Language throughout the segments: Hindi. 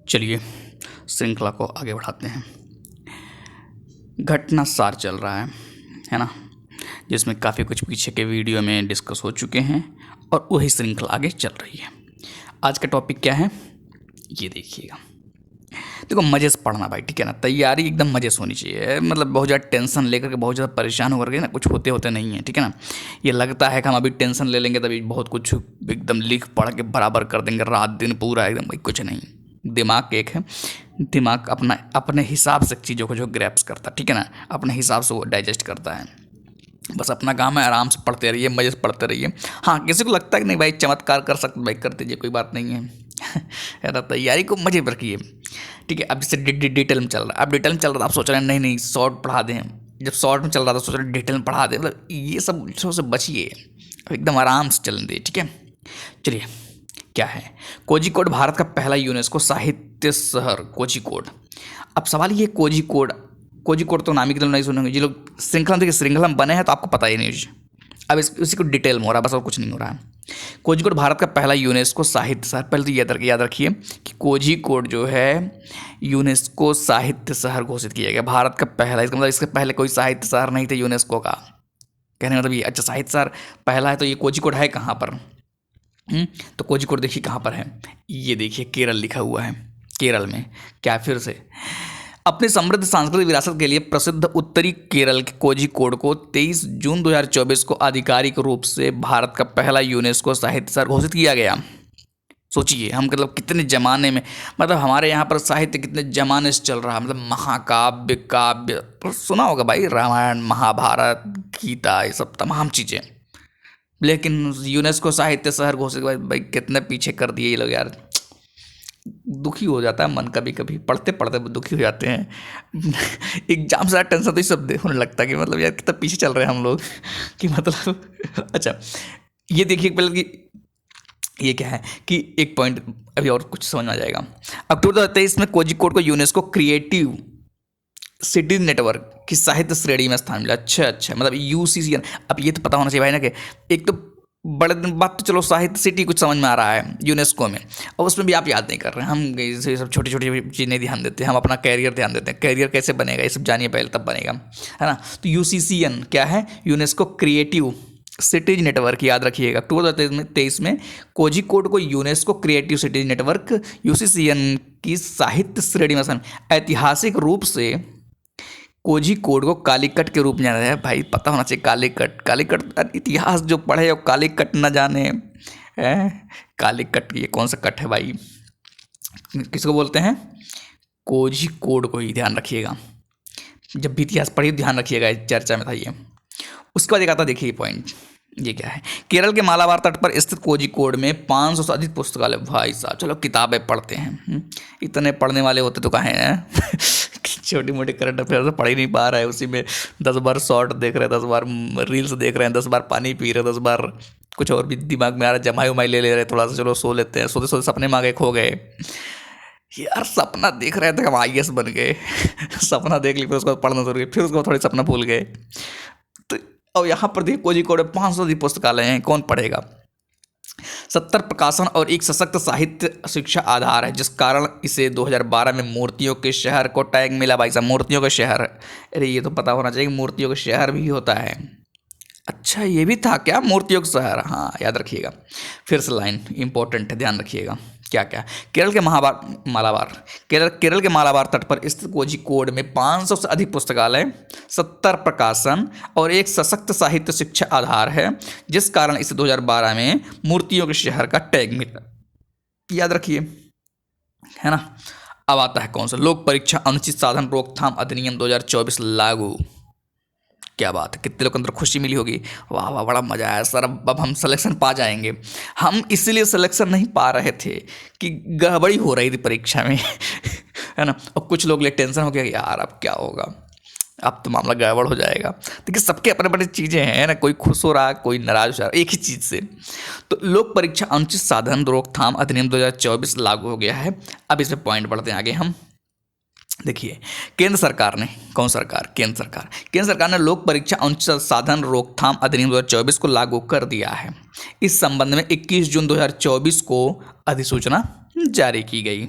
चलिए श्रृंखला को आगे बढ़ाते हैं। घटना सार चल रहा है ना, जिसमें काफ़ी कुछ पीछे के वीडियो में डिस्कस हो चुके हैं और वही श्रृंखला आगे चल रही है। आज का टॉपिक क्या है ये देखिएगा। देखो मज़े से पढ़ना भाई, ठीक है ना। तैयारी एकदम मज़े से होनी चाहिए, मतलब बहुत ज़्यादा टेंशन लेकर के बहुत ज़्यादा परेशान होकर के ना कुछ होते नहीं है, ठीक है ना। ये लगता है कि हम अभी टेंशन ले लेंगे तभी बहुत कुछ एकदम लिख पढ़ के बराबर कर देंगे रात दिन पूरा एकदम, भाई कुछ नहीं। दिमाग एक है, दिमाग अपने हिसाब से चीज़ों को जो ग्रैप्स करता है, ठीक है ना, अपने हिसाब से वो डाइजेस्ट करता है। बस अपना काम है, आराम से पढ़ते रहिए, मज़े से पढ़ते रहिए। हाँ, किसी को लगता है कि नहीं भाई चमत्कार कर सकते, भाई कर दीजिए, कोई बात नहीं है ना। तैयारी को मज़े पर रखिए, ठीक है। अब जैसे डिटेल में चल रहा है, अब डिटेल में चल रहा था, आप सोच रहे हैं नहीं शॉर्ट पढ़ा दें। जब शॉर्ट में चल रहा था सोच रहे हैं डिटेल में पढ़ा दें, मतलब ये सब चीज़ों से बचिए, एकदम आराम से चलने दे, ठीक है। चलिए क्या है, कोझिकोड भारत का पहला यूनेस्को साहित्य शहर कोझिकोड। अब सवाल ये कोझिकोड तो नाम ही नहीं सुनेंगे जी लोग। श्रृंखला में बने हैं तो आपको पता ही नहीं। अब इसी को डिटेल में हो रहा है, बस और कुछ नहीं हो रहा है। कोझिकोड भारत का पहला यूनेस्को साहित्य शहर। पहले तो याद रखिए कि कोझिकोड जो है यूनेस्को साहित्य शहर घोषित किया गया, भारत का पहला। इसका मतलब इसके पहले कोई साहित्य शहर नहीं था यूनेस्को का, कहने का मतलब ये। अच्छा, साहित्य शहर पहला है तो ये कोझिकोड है कहाँ पर? तो कोझिकोड देखिए कहाँ पर है, ये देखिए केरल लिखा हुआ है। केरल में क्या फिर से अपनी समृद्ध सांस्कृतिक विरासत के लिए प्रसिद्ध उत्तरी केरल के कोझिकोड को 23 जून 2024 को आधिकारिक रूप से भारत का पहला यूनेस्को साहित्य शहर घोषित किया गया। सोचिए हम मतलब कितने ज़माने में, मतलब हमारे यहाँ पर साहित्य कितने ज़माने से चल रहा है, मतलब महाकाव्य काव्य सुना होगा भाई, रामायण महाभारत गीता, ये सब तमाम चीज़ें। लेकिन यूनेस्को साहित्य शहर घोषित, भाई कितने पीछे कर दिए ये लोग यार। दुखी हो जाता है मन, कभी कभी पढ़ते पढ़ते दुखी हो जाते हैं। एग्जाम से ज़्यादा टेंशन तो ये सब होने लगता है कि मतलब यार कितना पीछे चल रहे हैं हम लोग कि मतलब। अच्छा ये देखिए पहले कि ये क्या है कि एक पॉइंट अभी और कुछ समझ में आ जाएगा। अक्टूबर 2023 में कोझिकोड को यूनेस्को क्रिएटिव सिटी नेटवर्क की साहित्य श्रेणी में स्थान मिला। अच्छा मतलब UCCN। अब ये तो पता होना चाहिए भाई ना कि एक तो बड़े दिन बाद तो चलो साहित्य सिटी कुछ समझ में आ रहा है यूनेस्को में, और उसमें भी आप याद नहीं कर रहे हैं। हम ये सब छोटी छोटी चीज़ नहीं ध्यान देते, हम अपना कैरियर ध्यान देते हैं। कैरियर कैसे बनेगा ये सब जानिए पहले, तब बनेगा, है ना। तो UCCN क्या है, यूनेस्को क्रिएटिव सिटीज नेटवर्क, याद रखिएगा। 2023 में कोझिकोड को UNESCO creative cities network UCCN की साहित्य श्रेणी में ऐतिहासिक रूप से कोझिकोड को कालीकट के रूप में जाना है। भाई पता होना चाहिए, कालीकट इतिहास जो पढ़े और कालीकट न जाने है। कालीकट ये कौन सा कट है भाई, किसको बोलते हैं? कोझिकोड को ही ध्यान रखिएगा, जब भी इतिहास पढ़िए ध्यान रखिएगा, चर्चा में था ये। उसके बाद एक आता देखिए पॉइंट, ये क्या है, केरल के मालाबार तट पर स्थित कोझिकोड में 500 से अधिक पुस्तकालय। भाई साहब चलो किताबें पढ़ते हैं, इतने पढ़ने वाले होते तो कहाँ हैं। छोटी मोटी करंट अफेयर तो पढ़ ही नहीं पा रहा है, उसी में 10 बार शॉर्ट देख रहे हैं, 10 बार रील्स देख रहे हैं, 10 बार पानी पी रहे हैं, 10 बार कुछ और भी दिमाग में आ रहा है, जमाई उमाई ले रहे हैं थोड़ा सा, चलो सो लेते हैं। सोते सोते सपने मांगे खो गए यार। सपना देख रहे थे हम IAS बन गए। सपना देख ली, फिर उसको पढ़ना शुरू किया, फिर उसको थोड़ी सपना भूल गए। तो और यहाँ पर देखिए कोझिकोड में 500 अधिक पुस्तकालय हैं, कौन पढ़ेगा। 70 प्रकाशन और एक सशक्त साहित्य शिक्षा आधार है, जिस कारण इसे 2012 में मूर्तियों के शहर को टैग मिला। भाई साहब मूर्तियों के शहर, अरे ये तो पता होना चाहिए मूर्तियों के शहर भी होता है। अच्छा ये भी था क्या, मूर्तियों का शहर? हाँ याद रखिएगा, फिर से लाइन इंपॉर्टेंट है, ध्यान रखिएगा। क्या केरल के मालाबार तट पर स्थित कोझिकोड में 500 से अधिक पुस्तकालय, 70 प्रकाशन और एक सशक्त साहित्य शिक्षा आधार है, जिस कारण इसे 2012 में मूर्तियों के शहर का टैग मिला। याद रखिए, है ना। अब आता है कौन सा, लोक परीक्षा अनुचित साधन रोकथाम अधिनियम 2024 लागू। क्या बात है, कितने लोग अंदर खुशी मिली होगी, वाह वाह बड़ा मजा आया सर, अब हम सिलेक्शन पा जाएंगे। हम इसलिए सिलेक्शन नहीं पा रहे थे कि गड़बड़ी हो रही थी परीक्षा में। है ना। और कुछ लोग लिए टेंशन हो गया यार अब क्या होगा, अब तो मामला गड़बड़ हो जाएगा। देखिए सबके अपने अपने चीज़ें हैं ना, कोई खुश हो रहा है कोई नाराज हो रहा है एक ही चीज़ से। तो लोक परीक्षा अनुचित साधन रोकथाम अधिनियम 2024 लागू हो गया है। अब इसमें पॉइंट बढ़ते हैं आगे हम। देखिए केंद्र सरकार ने, कौन सरकार, केंद्र सरकार ने लोक परीक्षा अनुचित साधन रोकथाम अधिनियम 2024 को लागू कर दिया है। इस संबंध में 21 जून 2024 को अधिसूचना जारी की गई।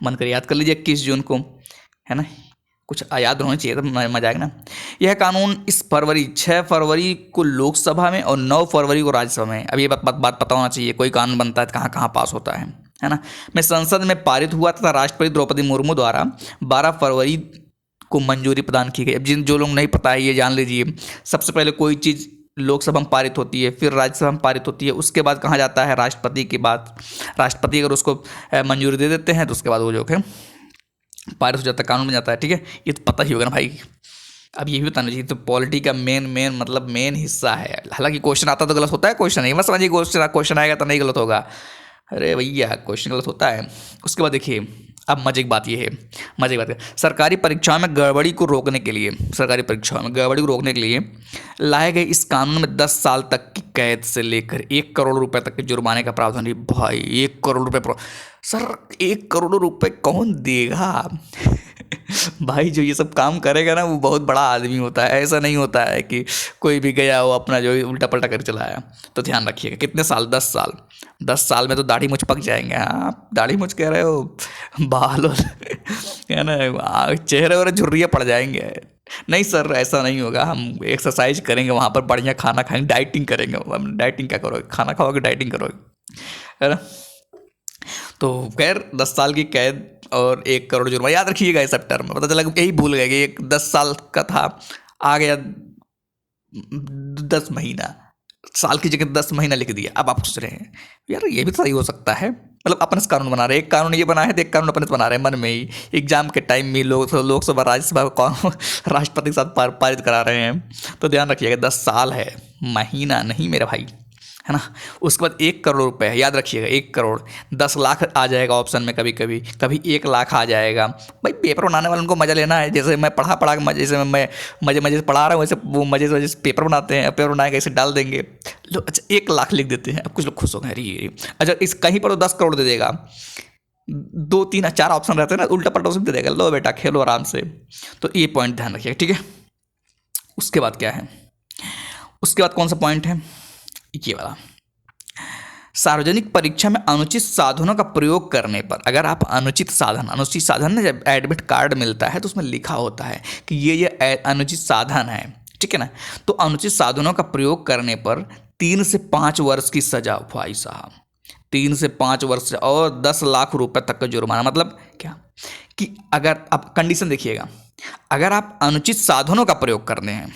मन कर याद कर लीजिए 21 जून को, है ना, कुछ याद होना चाहिए तो मजा आएगा ना। यह कानून इस फरवरी 6 फरवरी को लोकसभा में और 9 फरवरी को राज्यसभा में, अब ये बात पता होना चाहिए, कोई कानून बनता है तो कहाँ कहाँ पास होता है ना, में संसद में पारित हुआ तथा राष्ट्रपति द्रौपदी मुर्मू द्वारा 12 फरवरी को मंजूरी प्रदान की गई। अब जो लोग नहीं पता है ये जान लीजिए, सबसे पहले कोई चीज़ लोकसभा में पारित होती है, फिर राज्यसभा में पारित होती है, उसके बाद कहाँ जाता है राष्ट्रपति के बाद, राष्ट्रपति अगर उसको मंजूरी दे देते हैं तो उसके बाद वो जो है पारित हो जाता है, कानून बन जाता है। ठीक है, ये तो पता ही होगा ना भाई। अब ये भी बताना चाहिए, तो पॉलिटी का मेन मतलब मेन हिस्सा है। हालांकि क्वेश्चन आता तो गलत होता है, क्वेश्चन नहीं, मैं समझिए क्वेश्चन आएगा तो नहीं गलत होगा, अरे भैया क्वेश्चन गलत होता है। उसके बाद देखिए, अब मजे की बात ये है, मजे की बात है, सरकारी परीक्षाओं में गड़बड़ी को रोकने के लिए, सरकारी परीक्षाओं में गड़बड़ी को रोकने के लिए लाए गए इस कानून में 10 साल तक की कैद से लेकर 1 करोड़ रुपए तक के जुर्माने का प्रावधान है। भाई 1 करोड़ रुपए, सर 1 करोड़ रुपए कौन देगा? भाई जो ये सब काम करेगा ना वो बहुत बड़ा आदमी होता है, ऐसा नहीं होता है कि कोई भी गया वो अपना जो उल्टा पल्टा कर चलाया। तो ध्यान रखिएगा, कितने साल? 10 साल। 10 साल में तो दाढ़ी मुझ पक जाएंगे। हाँ दाढ़ी मुझ कह रहे हो, बाल और है ना, चेहरे और झुर्रियाँ पड़ जाएंगे। नहीं सर ऐसा नहीं होगा, हम एक्सरसाइज करेंगे वहाँ पर, बढ़िया खाना खाएंगे, डाइटिंग करेंगे। डाइटिंग क्या करोगे? खाना खाओगे, डाइटिंग करोगे, है ना। तो खैर 10 साल की कैद और 1 करोड़ जुर्माना, याद रखिएगा इस सब टर्म में। पता चला यही भूल गए कि एक 10 साल का था, आ गया 10 महीना, साल की जगह 10 महीना लिख दिया। अब आप सोच रहे हैं यार ये भी तो सही हो सकता है, मतलब अपने से कानून बना रहे हैं, एक कानून ये बना है तो एक कानून अपने से बना रहे हैं मन में ही, एग्जाम के टाइम में लोकसभा राज्यसभा राष्ट्रपति के साथ पारित करा रहे हैं। तो ध्यान रखिएगा 10 साल है, महीना नहीं मेरे भाई, है ना। उसके बाद 1 करोड़ रुपए है, याद रखिएगा 1 करोड़। 10 लाख आ जाएगा ऑप्शन में, कभी कभी 1 लाख आ जाएगा। भाई पेपर बनाने वालों को मजा लेना है, जैसे मैं पढ़ा मजे से, मैं मजे से पढ़ा रहा हूँ, वैसे वो मजे से पेपर बनाते हैं, पेपर बनाएगा इसे डाल देंगे। लो अच्छा 1 लाख लिख देते हैं। अब कुछ लोग खुश हो गए, अरे अच्छा इस कहीं पर तो 10 करोड़ दे देगा, 2 3 4 ऑप्शन रहते हैं ना, उल्टा पल्टा उसमें दे देगा। लो बेटा खेलो आराम से। तो ये पॉइंट ध्यान रखिएगा, ठीक है। उसके बाद क्या है, उसके बाद कौन सा पॉइंट है, ये वाला, सार्वजनिक परीक्षा में अनुचित साधनों का प्रयोग करने पर, अगर आप अनुचित साधन ना, जब एडमिट कार्ड मिलता है तो उसमें लिखा होता है कि ये अनुचित साधन है, ठीक है ना। तो अनुचित साधनों का प्रयोग करने पर 3 से 5 वर्ष की सजा, भाई साहब 3 से 5 वर्ष और 10 लाख रुपए तक का जुर्माना। मतलब क्या कि अगर आप कंडीशन देखिएगा, अगर आप अनुचित साधनों का प्रयोग करते हैं,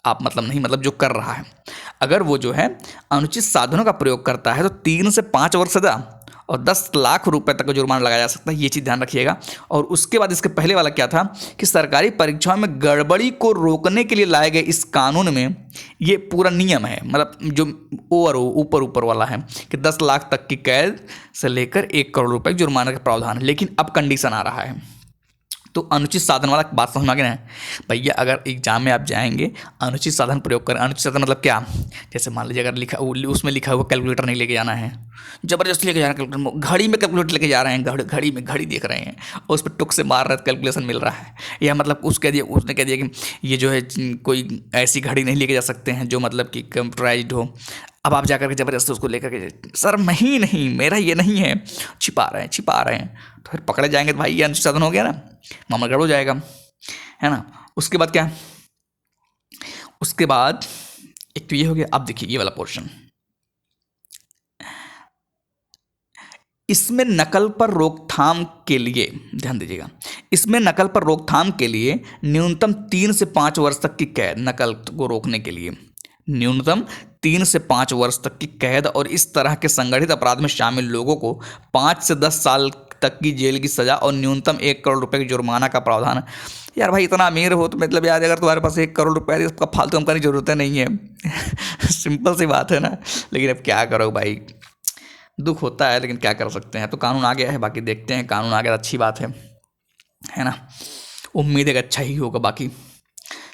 आप मतलब जो कर रहा है, अगर वो जो है अनुचित साधनों का प्रयोग करता है तो 3 से 5 वर्ष सजा और 10 लाख रुपए तक का जुर्माना लगाया जा सकता है। ये चीज़ ध्यान रखिएगा। और उसके बाद इसके पहले वाला क्या था कि सरकारी परीक्षाओं में गड़बड़ी को रोकने के लिए लाए गए इस कानून में ये पूरा नियम है, मतलब जो ऊपर वाला है कि 10 लाख तक की कैद से लेकर 1 करोड़ रुपए जुर्माना का प्रावधान है। लेकिन अब कंडीशन आ रहा है, तो अनुचित साधन वाला बात समझ में आ गया ना भैया। अगर एग्जाम में आप जाएंगे, अनुचित साधन प्रयोग करें, अनुचित साधन मतलब क्या, जैसे मान लीजिए अगर उसमें लिखा हुआ कैलकुलेटर नहीं लेके जाना है, जबरदस्ती लेके जाना कैलकुलेटर, घड़ी में कैलकुलेटर लेके जा रहे हैं, घड़ी में घड़ी देख रहे हैं और उस पर टुक से मार रहे हैं, कैलकुलेशन मिल रहा है, या मतलब उसने कह दिया कि ये जो है कोई ऐसी घड़ी नहीं लेके जा सकते हैं जो मतलब कि कंप्यूटराइज्ड हो। अब आप जाकर के जबरदस्ती उसको लेकर के, सर नहीं मेरा ये नहीं है, छिपा रहे हैं, तो फिर पकड़े जाएंगे तो भाई ये अनुचित साधन हो गया ना, मामला गड़बड़ हो जाएगा, है ना। उसके बाद क्या, उसके बाद एक तो ये हो गया। अब देखिए ये वाला पोर्शन, इसमें नकल पर रोकथाम के लिए ध्यान दीजिएगा, इसमें नकल पर रोकथाम के लिए न्यूनतम 3 से 5 वर्ष तक की कैद, नकल को रोकने के लिए न्यूनतम 3 से 5 वर्ष तक की कैद और इस तरह के संगठित अपराध में शामिल लोगों को 5 से 10 साल तक की जेल की सजा और न्यूनतम 1 करोड़ रुपए के जुर्माना का प्रावधान है। यार भाई इतना अमीर हो तो मतलब यार अगर तुम्हारे पास 1 करोड़ रुपए है इसका फालतू करने की जरूरत नहीं है। सिंपल सी बात है ना। लेकिन अब क्या करो भाई, दुख होता है लेकिन क्या कर सकते हैं। तो कानून आ गया है, बाकी देखते हैं, कानून आ गया अच्छी बात है ना। उम्मीद है कि अच्छा ही होगा बाकी,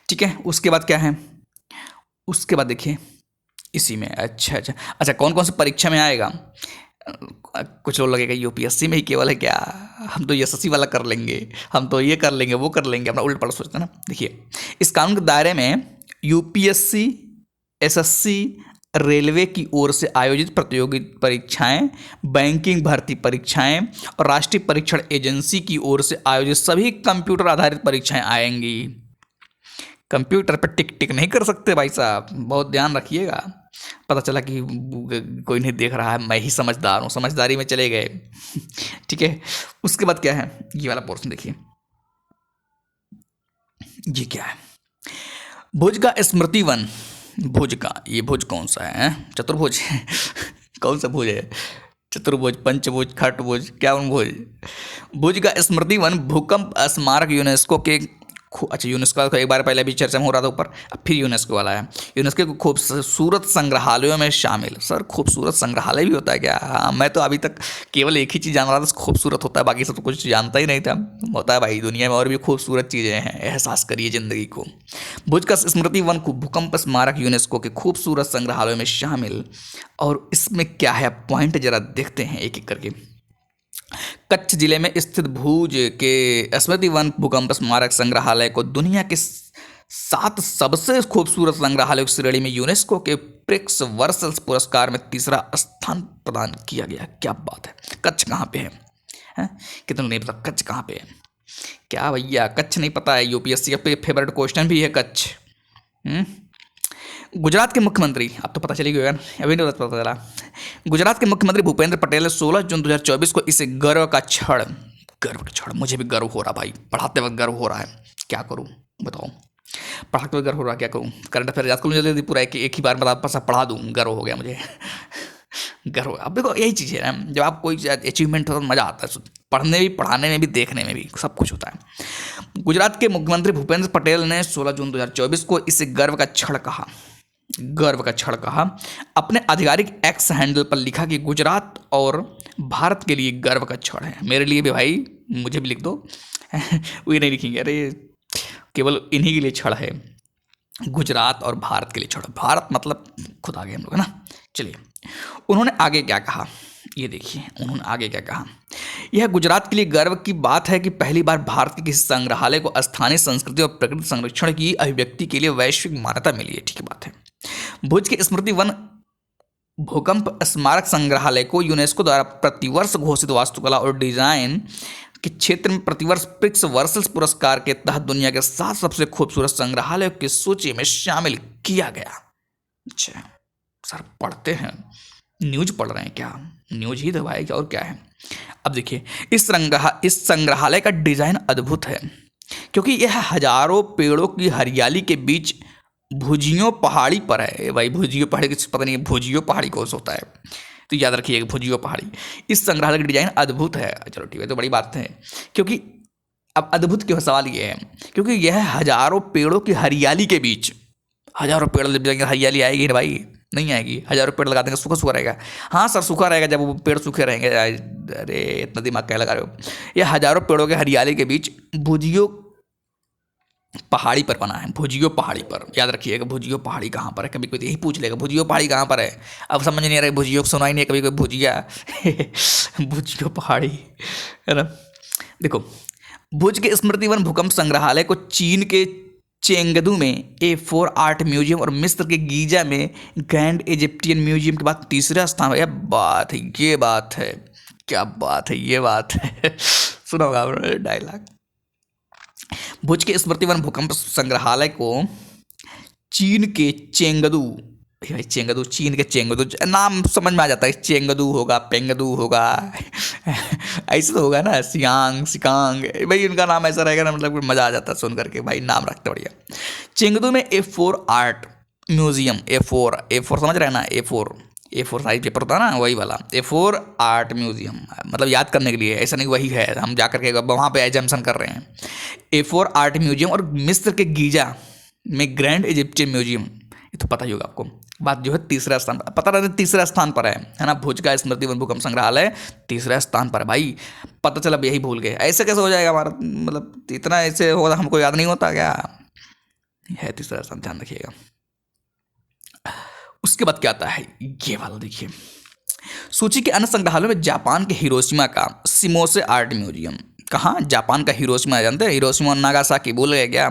ठीक है। उसके बाद क्या है, उसके बाद देखिए इसी में अच्छा कौन कौन सी परीक्षा में आएगा। कुछ लोग लगेगा यूपीएससी में ही केवल है क्या, हम तो एसएससी वाला कर लेंगे, हम तो ये कर लेंगे वो कर लेंगे, अपना उल्टा पलटा सोचते हैं ना। देखिए इस कानून के दायरे में यूपीएससी, एसएससी, रेलवे की ओर से आयोजित प्रतियोगी परीक्षाएं, बैंकिंग भर्ती परीक्षाएं और राष्ट्रीय परीक्षण एजेंसी की ओर से आयोजित सभी कंप्यूटर आधारित परीक्षाएं आएंगी। कंप्यूटर पर टिक टिक नहीं कर सकते भाई साहब, बहुत ध्यान रखिएगा। पता चला कि कोई नहीं देख रहा है, मैं ही समझदार हूँ, समझदारी में चले गए। ठीक है, उसके बाद क्या है, ये वाला पोर्शन देखिए, ये क्या है, भुज का स्मृति वन। भुज का, ये भुज कौन सा है? चतुर्भुज कौन सा भुज है? चतुर्भुज, पंचभुज, खटभुज, क्या भुज? भुज का स्मृति वन भूकंप स्मारक यूनेस्को के अच्छा, यूनेस्को का एक बार पहले भी चर्चा में हो रहा था ऊपर, अब फिर यूनेस्को वाला है। यूनेस्को के खूबसूरत संग्रहालयों में शामिल। सर खूबसूरत संग्रहालय भी होता है क्या? हाँ, मैं तो अभी तक केवल एक ही चीज़ जान रहा था, खूबसूरत होता है, बाकी सब तो कुछ जानता ही नहीं था। होता है भाई, दुनिया में और भी खूबसूरत चीज़ें हैं, एहसास करिए ज़िंदगी को। भुज का स्मृति वन भूकंप स्मारक यूनेस्को के खूबसूरत संग्रहालयों में शामिल। और इसमें क्या है, पॉइंट जरा देखते हैं एक एक करके। कच्छ जिले में स्थित भुज के स्मृति वन भूकंप स्मारक संग्रहालय को दुनिया के 7 सबसे खूबसूरत संग्रहालयों की श्रेणी में यूनेस्को के प्रिक्स वर्सल्स पुरस्कार में 3रा स्थान प्रदान किया गया। क्या बात है! कच्छ कहाँ पे है? कितने नहीं पता कच्छ कहाँ पे है? क्या भैया कच्छ नहीं पता है? यूपीएससी का फेवरेट क्वेश्चन भी है कच्छ। गुजरात के मुख्यमंत्री, अब तो पता चली गई, अभी नहीं पता चला। गुजरात के मुख्यमंत्री भूपेंद्र पटेल ने 16 जून 2024 को इसे गर्व का क्षण, मुझे भी गर्व हो रहा भाई, पढ़ाते वक्त गर्व हो रहा है, क्या करूं बताओ, पढ़ाते वक्त गर्व हो रहा है, क्या करूं? करंट अफेयर याद करूँ जल्दी पूरा, एक ही बार पढ़ा दूं, गर्व हो गया मुझे। गर्व, अब देखो यही चीज़ है ना, जब आप कोई अचीवमेंट हो तो मज़ा आता है, पढ़ने भी, पढ़ाने में भी, देखने में भी, सब कुछ होता है। गुजरात के मुख्यमंत्री भूपेंद्र पटेल ने 16 जून 2024 को इसे गर्व का क्षण कहा। अपने आधिकारिक एक्स हैंडल पर लिखा कि गुजरात और भारत के लिए गर्व का क्षण है। मेरे लिए भी भाई, मुझे भी लिख दो। वो नहीं लिखेंगे, अरे केवल इन्हीं के लिए क्षण है, गुजरात और भारत के लिए क्षण। भारत मतलब खुद आ गए हम लोग, है ना। चलिए, उन्होंने आगे क्या कहा, ये देखिए, उन्होंने आगे क्या कहा। यह गुजरात के लिए गर्व की बात है कि पहली बार भारत के किसी संग्रहालय को स्थानीय संस्कृति और प्रकृति संरक्षण की अभिव्यक्ति के लिए वैश्विक मान्यता मिली है। ठीक है, बात है। भुज के स्मृति वन भूकंप स्मारक संग्रहालय को यूनेस्को द्वारा प्रतिवर्ष घोषित वास्तुकला और डिजाइन के क्षेत्र में प्रतिवर्ष प्रिक्स वर्सल्स पुरस्कार के तहत दुनिया के 7 सबसे खूबसूरत संग्रहालयों की सूची में शामिल किया गया। अच्छा सर, पढ़ते हैं, न्यूज पढ़ रहे हैं क्या? न्यूज ही दबाए क्या, और क्या है। अब देखिए, इस संग्रहालय का डिजाइन अद्भुत है क्योंकि यह हजारों पेड़ों की हरियाली के बीच भुजियो पहाड़ी पर है। भाई भुजियो पहाड़ी, किसी पता नहीं भुजियो पहाड़ी कौन सा होता है, तो याद रखिएगा भुजियो पहाड़ी। इस संग्रहालय का डिजाइन अद्भुत है। चलो ठीक है, तो बड़ी बात है, क्योंकि अब अद्भुत क्यों, सवाल ये है क्योंकि यह हजारों पेड़ों की हरियाली के बीच, हजारों पेड़ जब जाएंगे हरियाली आएगी ना भाई? नहीं आएगी। हजारों पेड़ लगा देंगे, सूखा सूखा रहेगा। हाँ सर, सूखा रहेगा जब वो पेड़ सूखे रहेंगे। अरे इतना दिमाग क्या लगा रहे हो? यह हजारों पेड़ों के हरियाली के बीच भुजियो पहाड़ी पर बना है। भुजियो पहाड़ी पर, याद रखिएगा भुजियो पहाड़ी कहाँ पर है। कभी कोई यही पूछ लेगा भुजियो पहाड़ी कहाँ पर है, अब समझ नहीं आ रहा है, भुजियो सुना ही नहीं है कभी कोई भुजिया। भुजियो पहाड़ी, है ना। देखो, भुज के स्मृति वन भूकंप संग्रहालय को चीन के चेंगदू में A4 आर्ट म्यूजियम और मिस्र के गीजा में ग्रैंड इजिप्टियन म्यूजियम के बाद 3रा स्थान। यह बात है, ये बात है, क्या बात है, ये बात है। सुना होगा डायलॉग। भुज के स्मृति वन भूकंप संग्रहालय को चीन के चेंगदू, भाई चेंगदू, चीन के चेंगदू, नाम समझ में आ जाता है, चेंगदू होगा, पेंगदू होगा, ऐसे तो होगा ना, सियांग, सिकांग, भाई इनका नाम ऐसा रहेगा ना, मतलब मज़ा आ जाता है सुन करके, भाई नाम रखते बढ़िया। चेंगदू में A4 आर्ट म्यूजियम, A4 समझ रहे हैं ना, A4 साइज पेपर होता है ना, वही वाला A4 आर्ट म्यूजियम, मतलब याद करने के लिए, ऐसा नहीं वही है, हम जा करके वहाँ पे एजम्पशन कर रहे हैं। A4 आर्ट म्यूजियम और मिस्र के गीजा में ग्रैंड इजिप्टियन म्यूजियम, ये तो पता ही होगा आपको। बात जो है 3रा स्थान, पता रहता 3रा स्थान पर है ना। भुज का स्मृति वन भूकंप संग्रहालय 3रा स्थान पर है। भाई पता चला, यही भूल गए, ऐसे कैसे हो जाएगा हमारा, मतलब इतना ऐसे होगा, हमको याद नहीं होता क्या है। 3रा स्थान, ध्यान रखिएगा। उसके बाद क्या आता है, ये वाला देखिए। सूची के अन्य संग्रहालयों में जापान के हिरोशिमा का सिमोसे आर्ट म्यूजियम, कहाँ? जापान का हिरोशिमा, जानते हैं हिरोशिमा और नागासाकी, भूल गए क्या?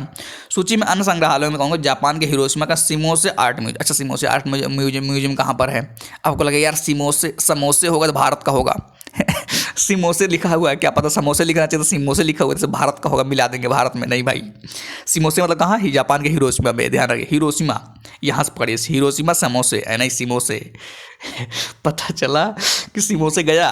सूची में अन्य संग्रहालयों में कहूँगा जापान के हिरोशिमा का सिमोसे आर्ट म्यूजियम। अच्छा, सिमोसे आर्ट म्यूजियम कहाँ पर है? आपको लगे यार सिमोसे समोसे होगा तो भारत का होगा। सिमोसे लिखा हुआ है, क्या पता समोसे लिखना चाहिए तो सिमोसे लिखा हुआ है, जैसे भारत का होगा, मिला देंगे भारत में। नहीं भाई, सिमोसे मतलब कहाँ? ही जापान के हिरोशिमा में, ध्यान रखिए, हिरोशिमा यहाँ से पकड़िए, हिरोशिमा समोसे नहीं सिमोसे। पता चला कि सिमोसे गया,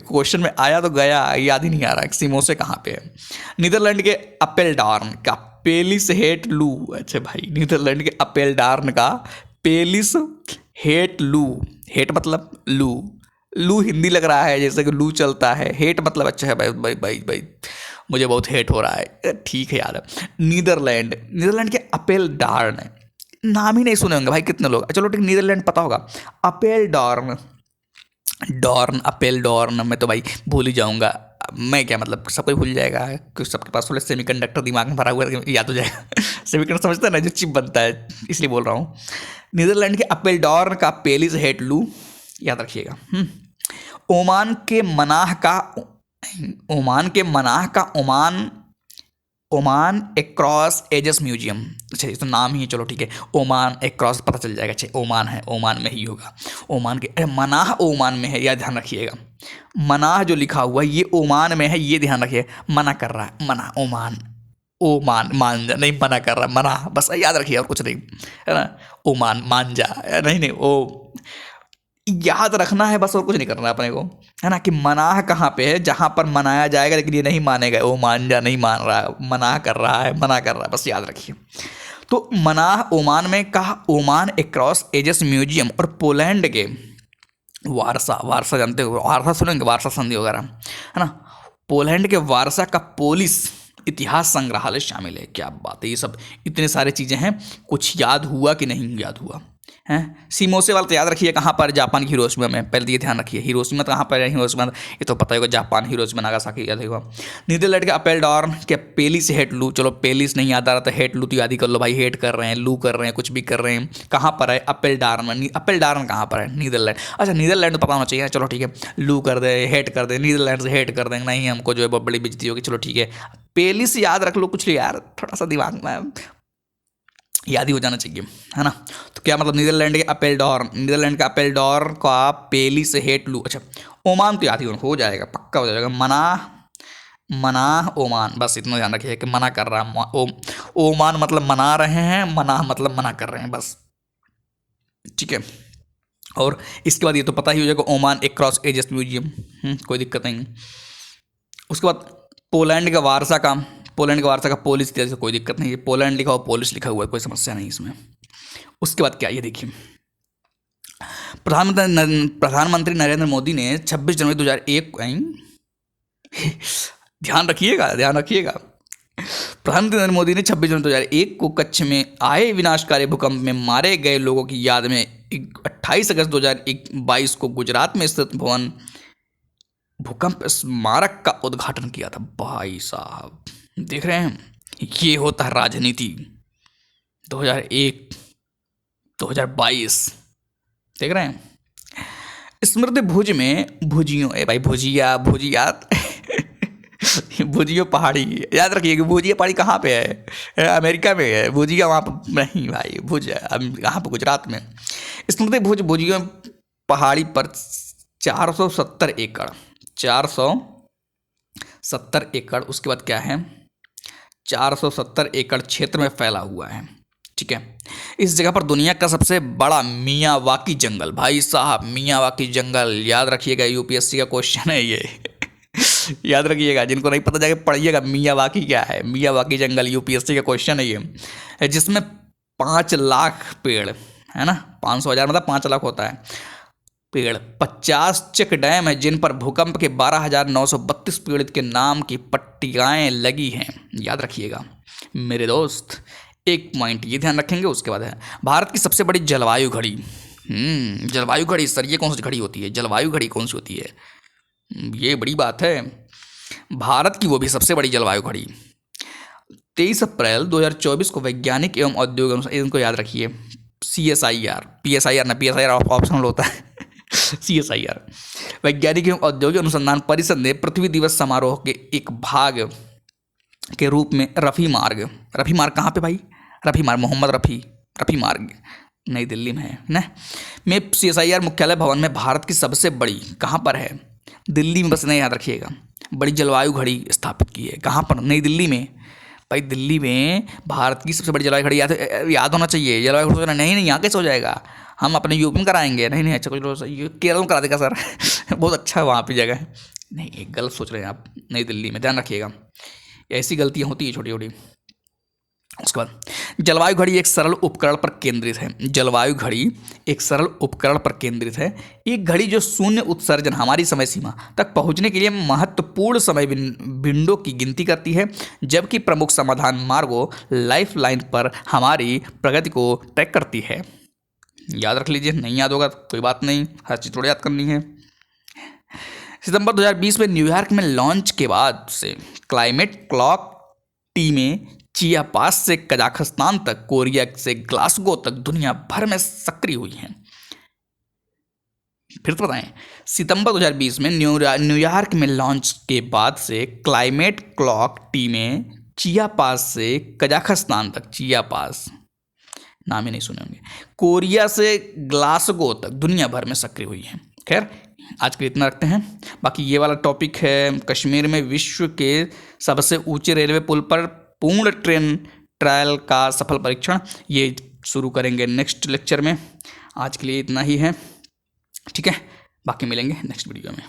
क्वेश्चन में आया तो गया, याद ही नहीं आ रहा कि सिमोसे कहाँ पे है। नीदरलैंड के अपेलडार्न का पेलिस हेट लू। अच्छा भाई, नीदरलैंड के अपेलडार्न का पेलिस हेट लू, हेट मतलब लू, लू हिंदी लग रहा है जैसे कि लू चलता है, हेट मतलब अच्छा है भाई भाई भाई भाई, मुझे बहुत हेट हो रहा है, ठीक है यार। नीदरलैंड के अपेलडार्न, नाम ही नहीं सुने होंगे भाई कितने लोग, चलो ठीक, नीदरलैंड पता होगा। अपेलडॉर्न, डॉर्न अपेलडॉर्न, मैं तो भाई भूल ही जाऊंगा, मैं क्या मतलब सब कोई भूल जाएगा, क्योंकि सबके पास थोड़ा सेमीकंडक्टर दिमाग में भरा हुआ है, याद हो जाएगा। सेमीकंडक्टर समझते हैं ना, जो चिप बनता है, इसलिए बोल रहा हूँ। नीदरलैंड के अपेलडॉर्न का पेलिस हेट लू, याद रखिएगा। ओमान के मनाह का, ओमान के मनाह का ओमान एक्रॉस एजेस म्यूजियम। अच्छा, ये तो नाम ही है, चलो ठीक है, ओमान एक्रॉस पता चल जाएगा। अच्छा, ओमान है, ओमान में ही होगा। ओमान के, अरे मनाह ओमान में है, यह ध्यान रखिएगा। मनाह जो लिखा हुआ है ये ओमान में है, ये ध्यान रखिए, मना कर रहा है, मना ओमान, ओमान मान जा, नहीं मना कर रहा, मना, बस याद रखिए और कुछ नहीं, है ना। ओमान मान जा, नहीं नहीं, ओ याद रखना है बस, और कुछ नहीं करना है अपने को, है ना। कि मनाह कहाँ पे है? जहाँ पर मनाया जाएगा लेकिन ये नहीं मानेगा, वो मान जा, नहीं मान रहा है, मना कर रहा है, मना कर रहा है, बस याद रखिए। तो मनाह ओमान में कहा, ओमान एक्रॉस एजेस म्यूजियम, और पोलैंड के वारसा, वारसा जानते हो, वारसा सुनेंगे, वारसा संधि वगैरह, है ना। पोलैंड के वारसा का पोलिस इतिहास संग्रहालय शामिल है। क्या बात है, ये सब इतने सारे चीज़ें हैं, कुछ याद हुआ कि नहीं याद हुआ हैं? सिमोसे वाला तो याद रखिए कहाँ पर? जापान की हिरोशिमा में, पहले ये ध्यान रखिए, हिरोशिमा कहाँ पर है? हिरोशिमा ये तो पता होगा, जापान, हिरोशिमा नागासाकी याद होगा। नीदरलैंड के अपेलडॉर्न के पेलिस हेट लू, चलो पेलिस नहीं याद आ रहा था, हेट लू तो याद ही कर लो भाई, हेट कर रहे हैं, लू कर रहे हैं, कुछ भी कर रहे हैं, कहाँ पर है? अपेलडार्न में। अपेलडार्न कहाँ पर है? नीदरलैंड। अच्छा, नीदरलैंड तो पता होना चाहिए, चलो ठीक है, लू कर दे, हेट कर दे, नीदरलैंड से हेट कर देंगे, नहीं हमको जो है बहुत बड़ी बेइज्जती होगी, चलो ठीक है, पेलिस याद रख लो, कुछ यार थोड़ा सा दिमाग में याद ही हो जाना चाहिए, है ना। तो क्या मतलब? नीदरलैंड के अपेलडॉर्न, नीदरलैंड का अपेलडॉर्न का पेलिस हेट लू। अच्छा, ओमान तो याद ही हो जाएगा, पक्का हो जाएगा, मना, मना ओमान, बस इतना ध्यान रखिए कि मना कर रहा, ओमान मतलब मना रहे हैं, मना मतलब मना कर रहे हैं, बस ठीक है। और इसके बाद ये तो पता ही हो जाएगा, ओमान एक्रॉस एजेस म्यूजियम, कोई दिक्कत नहीं। उसके बाद पोलैंड का वारसा का, पोलैंड का वारसा का पोलिस, जैसे कोई दिक्कत नहीं है, पोलैंड लिखा हुआ पोलिस लिखा हुआ है, कोई समस्या नहीं इसमें। उसके बाद क्या, ये देखिए, प्रधानमंत्री नरेंद्र मोदी ने 26 जनवरी 2001 ध्यान रखिएगा, ध्यान रखिएगा, प्रधानमंत्री नरेंद्र मोदी ने 26 जनवरी 2001 को कच्छ में आए विनाशकारी भूकंप में मारे गए लोगों की याद में 28 अगस्त 2022 को गुजरात में स्थित भवन भूकंप स्मारक का उद्घाटन किया था। भाई साहब देख रहे हैं, ये होता है राजनीति 2001 2022, देख रहे हैं। स्मृति भुज में भुजियों, भाई भुजिया, भुजिया भुजियो पहाड़ी, याद रखिए कि भुजिया पहाड़ी कहाँ पे है? अमेरिका में है भुजिया, वहाँ पर नहीं भाई, भुज कहाँ पर? गुजरात में। स्मृति भुज भुजियो पहाड़ी पर 470 एकड़, 470 एकड़, उसके बाद क्या है, 470 एकड़ क्षेत्र में फैला हुआ है, ठीक है। इस जगह पर दुनिया का सबसे बड़ा मियावाकी जंगल, भाई साहब मियावाकी जंगल, याद रखिएगा, यूपीएससी का क्वेश्चन है ये। याद रखिएगा, जिनको नहीं पता जाके पढ़िएगा मियावाकी क्या है, मियावाकी जंगल, यूपीएससी का क्वेश्चन है ये, जिसमें 5 लाख पेड़, है ना, 500,000 मतलब 5 लाख होता है पेड़, 50 चेक डैम है जिन पर भूकंप के 12,932 पीड़ित के नाम की पट्टिकाएं लगी हैं, याद रखिएगा मेरे दोस्त। एक पॉइंट ये ध्यान रखेंगे। उसके बाद है भारत की सबसे बड़ी जलवायु घड़ी। जलवायु घड़ी सर, ये कौन सी घड़ी होती है? जलवायु घड़ी कौन सी होती है? ये बड़ी बात है, भारत की वो भी सबसे बड़ी जलवायु घड़ी। 23 अप्रैल 2024 को वैज्ञानिक एवं औद्योगिक, इनको याद रखिए, CSIR, PSIR ना, PSIR ऑप्शनल होता है। CSIR। वैज्ञानिक एवं औद्योगिक अनुसंधान परिषद ने पृथ्वी दिवस समारोह के एक भाग के रूप में रफ़ी मार्ग कहाँ पे भाई? रफ़ी मार्ग, मोहम्मद रफ़ी मार्ग नई दिल्ली में है ना, में CSIR मुख्यालय भवन में भारत की सबसे बड़ी, कहाँ पर है? दिल्ली में, बस नहीं याद रखिएगा, बड़ी जलवायु घड़ी स्थापित की है। कहाँ पर? नई दिल्ली में। भाई दिल्ली में भारत की सबसे बड़ी जलवायु घड़ी याद होना चाहिए। जलवायु घड़ी सोचना नहीं यहाँ कैसे हो जाएगा, हम अपने यूपी में कराएंगे। नहीं अच्छा, कुछ केरल में करा देगा सर। बहुत अच्छा वहाँ पे जगह है। नहीं, एक गलत सोच रहे हैं आप, नई दिल्ली में, ध्यान रखिएगा। ऐसी गलतियाँ होती है छोटी छोटी। उसके बाद जलवायु घड़ी एक सरल उपकरण पर केंद्रित है। जलवायु घड़ी एक सरल उपकरण पर केंद्रित है, एक घड़ी जो शून्य उत्सर्जन, हमारी समय सीमा तक पहुंचने के लिए महत्वपूर्ण समय विंडो की गिनती करती है, जबकि प्रमुख समाधान मार्गों, लाइफ लाइन पर हमारी प्रगति को ट्रैक करती है। याद रख लीजिए, नहीं याद होगा तो कोई बात नहीं, हर चीज़ थोड़ी याद करनी है। सितंबर 2020 में न्यूयॉर्क में लॉन्च के बाद से क्लाइमेट क्लॉक टीमें चिया पास से कजाकिस्तान तक, कोरिया से ग्लासगो तक दुनिया भर में सक्रिय हुई हैं। फिर तो बताएं, सितंबर 2020 में न्यूयॉर्क में लॉन्च के बाद से क्लाइमेट क्लॉक टीमें चिया पास से कजाकिस्तान तक, चिया पास नाम ही नहीं सुने होंगे, कोरिया से ग्लासगो तक दुनिया भर में सक्रिय हुई हैं। खैर, आज के इतना रखते हैं। बाकी ये वाला टॉपिक है कश्मीर में विश्व के सबसे ऊंचे रेलवे पुल पर पूर्ण ट्रेन ट्रायल का सफल परीक्षण, ये शुरू करेंगे नेक्स्ट लेक्चर में। आज के लिए इतना ही है, ठीक है, बाकी मिलेंगे नेक्स्ट वीडियो में।